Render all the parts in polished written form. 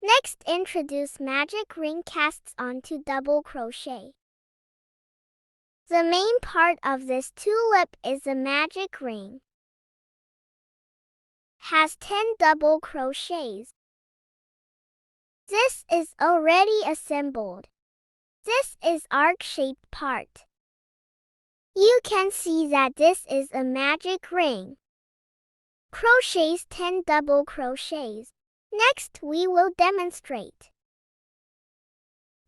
Next, introduce magic ring casts onto double crochet. The main part of this tulip is a magic ring. Has 10 double crochets. This is already assembled. This is arc-shaped part. You can see that this is a magic ring. Crochets 10 double crochets. Next, we will demonstrate.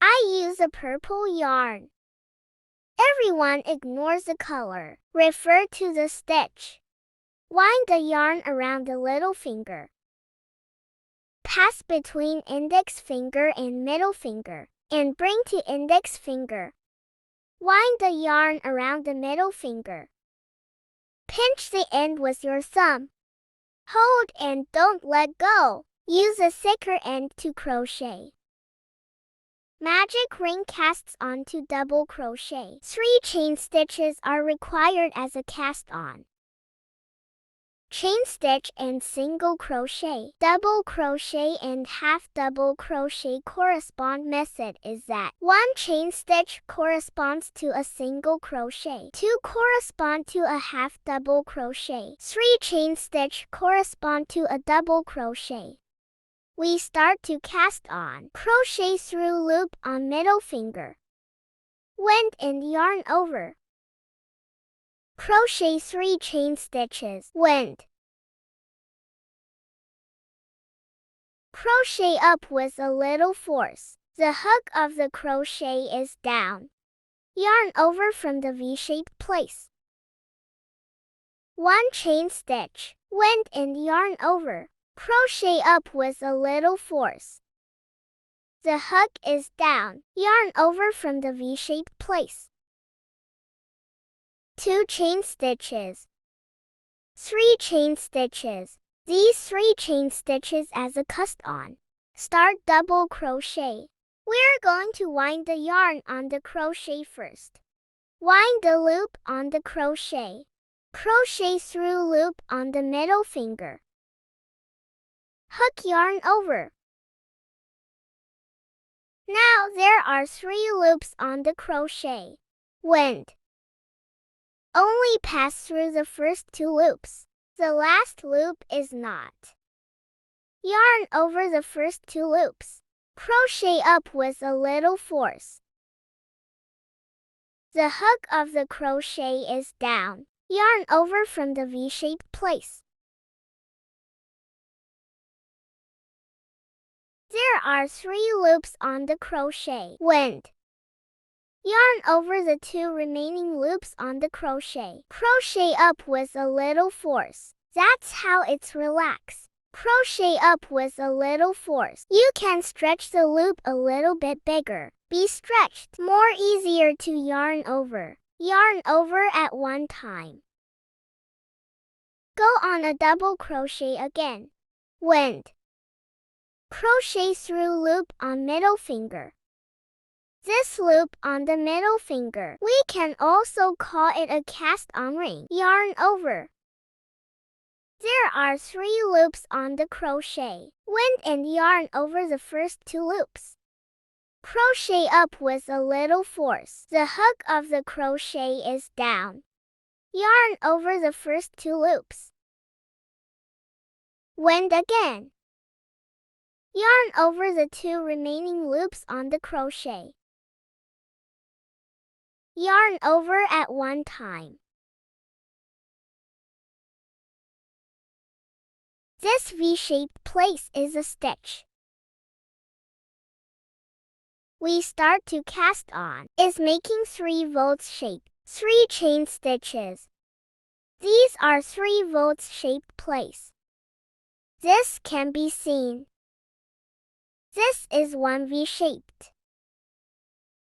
I use a purple yarn. Everyone ignores the color. Refer to the stitch. Wind the yarn around the little finger. Pass between index finger and middle finger, and bring to index finger. Wind the yarn around the middle finger. Pinch the end with your thumb. Hold and don't let go. Use a thicker end to crochet. Magic ring casts onto double crochet. 3 chain stitches are required as a cast on. Chain stitch and single crochet. Double crochet and half double crochet correspond. Method is that 1 chain stitch corresponds to a single crochet, 2 correspond to a half double crochet, 3 chain stitch correspond to a double crochet. We start to cast on. Crochet through loop on middle finger. Wind and yarn over. Crochet 3 chain stitches. Wind. Crochet up with a little force. The hook of the crochet is down. Yarn over from the V-shaped place. 1 chain stitch. Wind and yarn over. Crochet up with a little force. The hook is down. Yarn over from the V-shaped place. 2 chain stitches. 3 chain stitches. These 3 chain stitches as a cast on. Start double crochet. We're going to wind the yarn on the crochet first. Wind the loop on the crochet. Crochet through loop on the middle finger. Hook yarn over. Now there are 3 loops on the crochet. Wind. Only pass through the first 2 loops. The last loop is not. Yarn over the first 2 loops. Crochet up with a little force. The hook of the crochet is down. Yarn over from the V-shaped place. There are 3 loops on the crochet. Wind. Yarn over the 2 remaining loops on the crochet. Crochet up with a little force. That's how it's relaxed. Crochet up with a little force. You can stretch the loop a little bit bigger. Be stretched. More easier to yarn over. Yarn over at one time. Go on a double crochet again. Wind. Crochet through loop on middle finger. This loop on the middle finger, we can also call it a cast-on ring. Yarn over. There are 3 loops on the crochet. Wind and yarn over the first 2 loops. Crochet up with a little force. The hook of the crochet is down. Yarn over the first 2 loops. Wind again. Yarn over the 2 remaining loops on the crochet. Yarn over at one time. This V-shaped place is a stitch. We start to cast on. Is making 3 volts shape. 3 chain stitches. These are 3 volts shaped place. This can be seen. This is 1 V-shaped.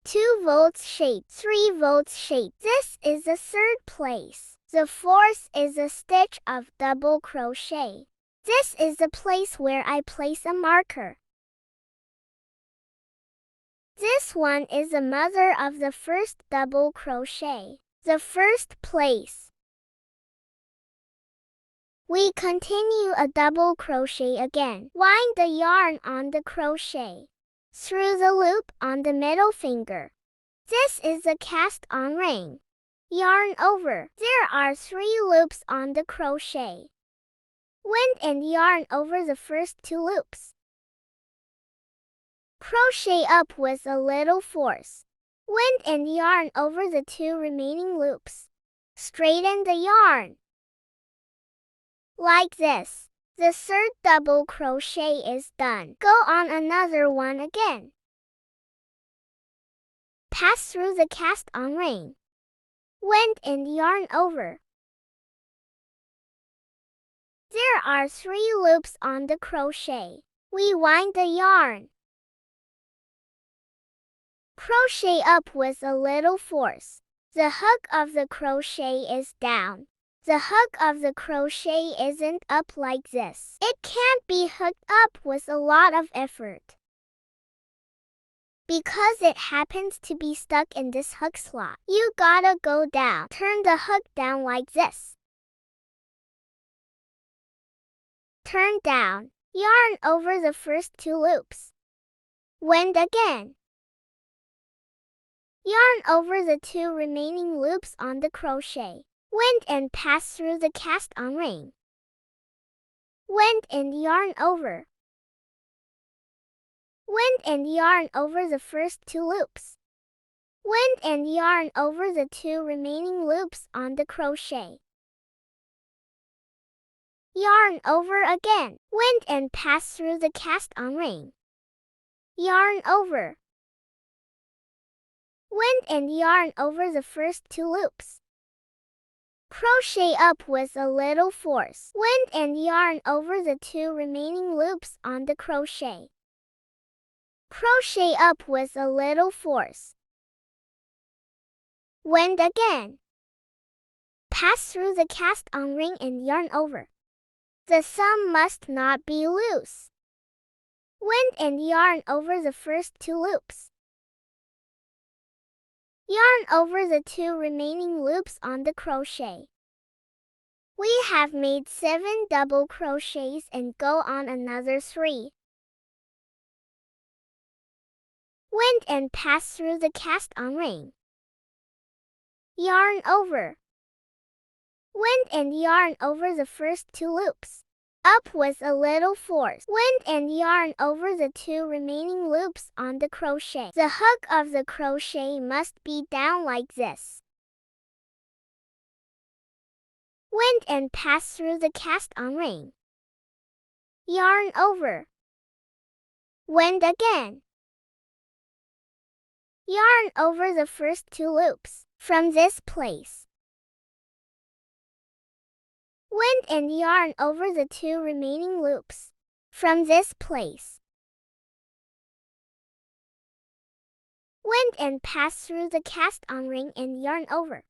2 volts shape, 3 volts shape. This is the 3rd place. The 4th is a stitch of double crochet. This is the place where I place a marker. This one is the mother of the first double crochet. The 1st place. We continue a double crochet again. Wind the yarn on the crochet through the loop on the middle finger. This is a cast-on ring. Yarn over. There are 3 loops on the crochet. Wind and yarn over the first 2 loops. Crochet up with a little force. Wind and yarn over the 2 remaining loops. Straighten the yarn. Like this. The 3rd double crochet is done. Go on another one again. Pass through the cast-on ring. Wind and yarn over. There are 3 loops on the crochet. We wind the yarn. Crochet up with a little force. The hook of the crochet is down. The hook of the crochet isn't up like this. It can't be hooked up with a lot of effort. Because it happens to be stuck in this hook slot, you gotta go down. Turn the hook down like this. Turn down. Yarn over the first 2 loops. Wind again. Yarn over the 2 remaining loops on the crochet. Wind and pass through the cast-on ring. Wind and yarn over. Wind and yarn over the first 2 loops. Wind and yarn over the 2 remaining loops on the crochet. Yarn over again. Wind and pass through the cast-on ring. Yarn over. Wind and yarn over the first 2 loops. Crochet up with a little force. Wind and yarn over the 2 remaining loops on the crochet. Crochet up with a little force. Wind again. Pass through the cast-on ring and yarn over. The thumb must not be loose. Wind and yarn over the first 2 loops. Yarn over the 2 remaining loops on the crochet. We have made 7 double crochets and go on another 3. Wind and pass through the cast-on ring. Yarn over. Wind and yarn over the first 2 loops. Up with a little force. Wind and yarn over the 2 remaining loops on the crochet. The hook of the crochet must be down like this. Wind and pass through the cast-on ring. Yarn over. Wind again. Yarn over the first 2 loops from this place. Wind and yarn over the 2 remaining loops from this place. Wind and pass through the cast-on ring and yarn over.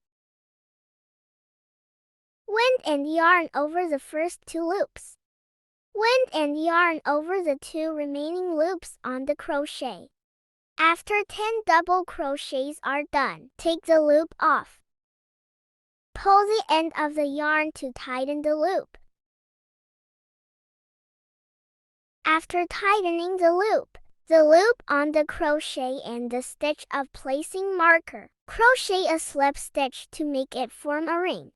Wind and yarn over the first 2 loops. Wind and yarn over the 2 remaining loops on the crochet. After 10 double crochets are done, take the loop off. Pull the end of the yarn to tighten the loop. After tightening the loop on the crochet and the stitch of placing marker, crochet a slip stitch to make it form a ring.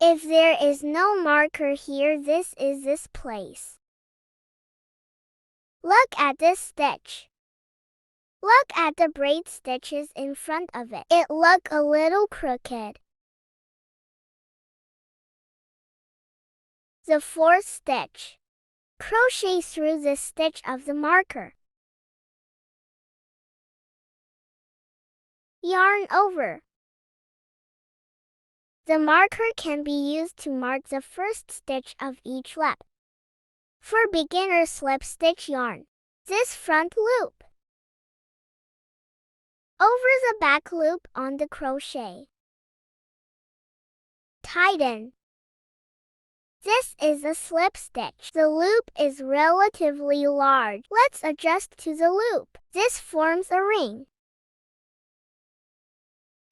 If there is no marker here, this is this place. Look at this stitch. Look at the braid stitches in front of it. It look a little crooked. The 4th stitch. Crochet through the stitch of the marker. Yarn over. The marker can be used to mark the first stitch of each lap. For beginner slip stitch yarn, this front loop. Over the back loop on the crochet. Tighten. This is a slip stitch. The loop is relatively large. Let's adjust to the loop. This forms a ring.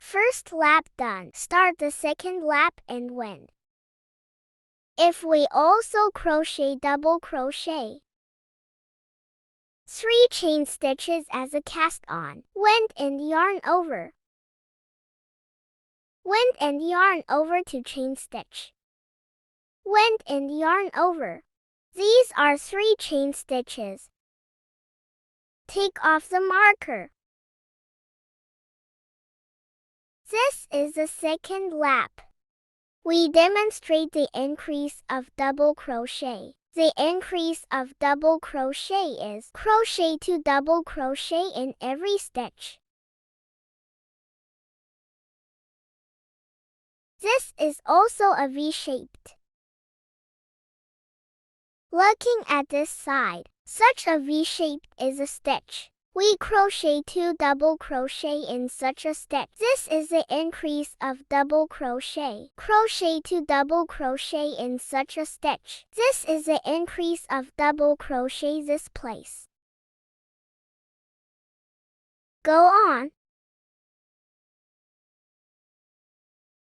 First lap done. Start the second lap and wend. If we also crochet double crochet, 3 chain stitches as a cast on, wend and yarn over. Wend and yarn over to chain stitch. Wend and yarn over. These are 3 chain stitches. Take off the marker. This is the second lap. We demonstrate the increase of double crochet. The increase of double crochet is crochet 2 double crochet in every stitch. This is also a V-shaped. Looking at this side, such a V-shape is a stitch. We crochet 2 double crochet in such a stitch. This is the increase of double crochet. Crochet 2 double crochet in such a stitch. This is the increase of double crochet this place. Go on.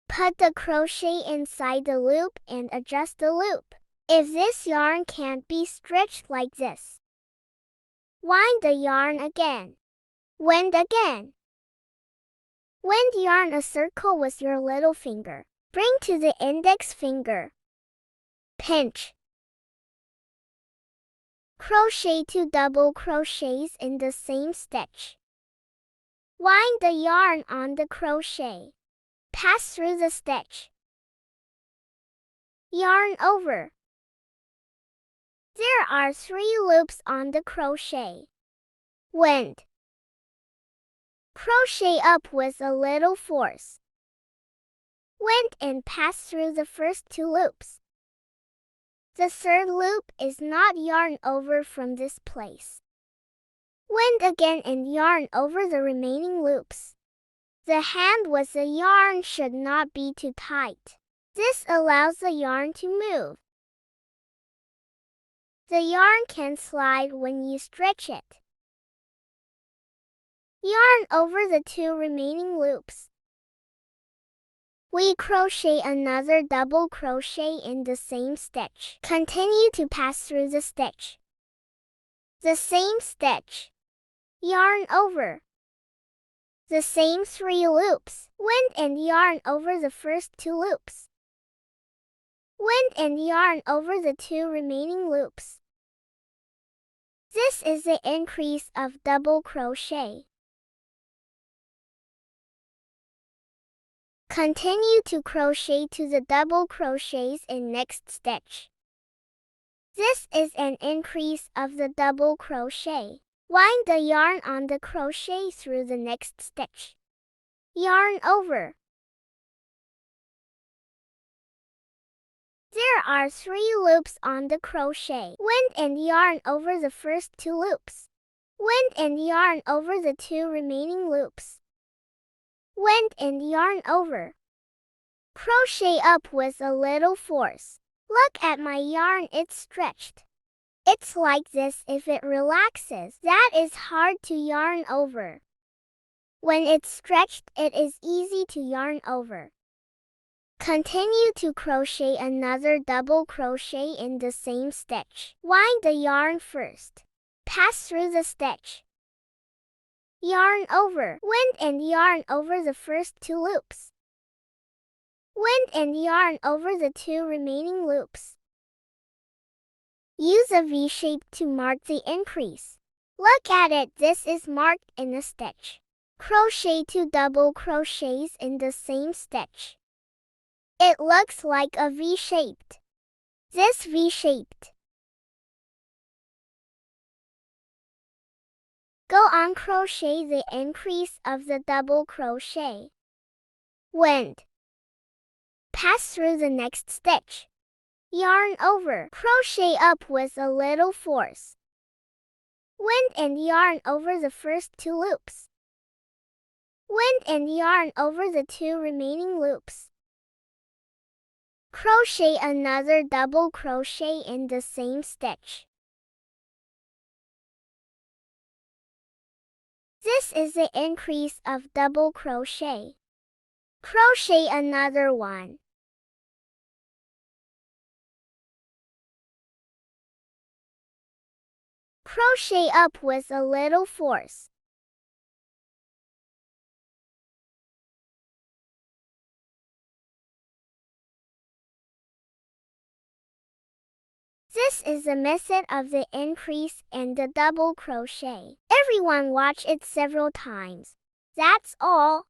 Put the crochet inside the loop and adjust the loop. If this yarn can't be stretched like this, wind the yarn again. Wend again. Wend yarn a circle with your little finger. Bring to the index finger. Pinch. Crochet 2 double crochets in the same stitch. Wind the yarn on the crochet. Pass through the stitch. Yarn over. There are 3 loops on the crochet. Wend. Crochet up with a little force. Wend and pass through the first 2 loops. The third loop is not yarn over from this place. Wend again and yarn over the remaining loops. The hand with the yarn should not be too tight. This allows the yarn to move. The yarn can slide when you stretch it. Yarn over the 2 remaining loops. We crochet another double crochet in the same stitch. Continue to pass through the stitch. The same stitch. Yarn over. The same 3 loops. Wend and yarn over the first 2 loops. Wend and yarn over the 2 remaining loops. This is the increase of double crochet. Continue to crochet to the double crochets in next stitch. This is an increase of the double crochet. Wind the yarn on the crochet through the next stitch. Yarn over. There are 3 loops on the crochet. Wend and yarn over the first 2 loops. Wend and yarn over the 2 remaining loops. Wend and yarn over. Crochet up with a little force. Look at my yarn, it's stretched. It's like this if it relaxes. That is hard to yarn over. When it's stretched, it is easy to yarn over. Continue to crochet another double crochet in the same stitch. Wind the yarn first. Pass through the stitch. Yarn over. Wend and yarn over the first 2 loops. Wend and yarn over the 2 remaining loops. Use a V-shape to mark the increase. Look at it, this is marked in a stitch. Crochet 2 double crochets in the same stitch. It looks like a V-shaped. This V-shaped. Go on, crochet the increase of the double crochet. Wend. Pass through the next stitch. Yarn over. Crochet up with a little force. Wend and yarn over the first 2 loops. Wend and yarn over the 2 remaining loops. Crochet another double crochet in the same stitch. This is the increase of double crochet. Crochet another one. Crochet up with a little force. This is a method of the increase and the double crochet. Everyone watch it several times. That's all.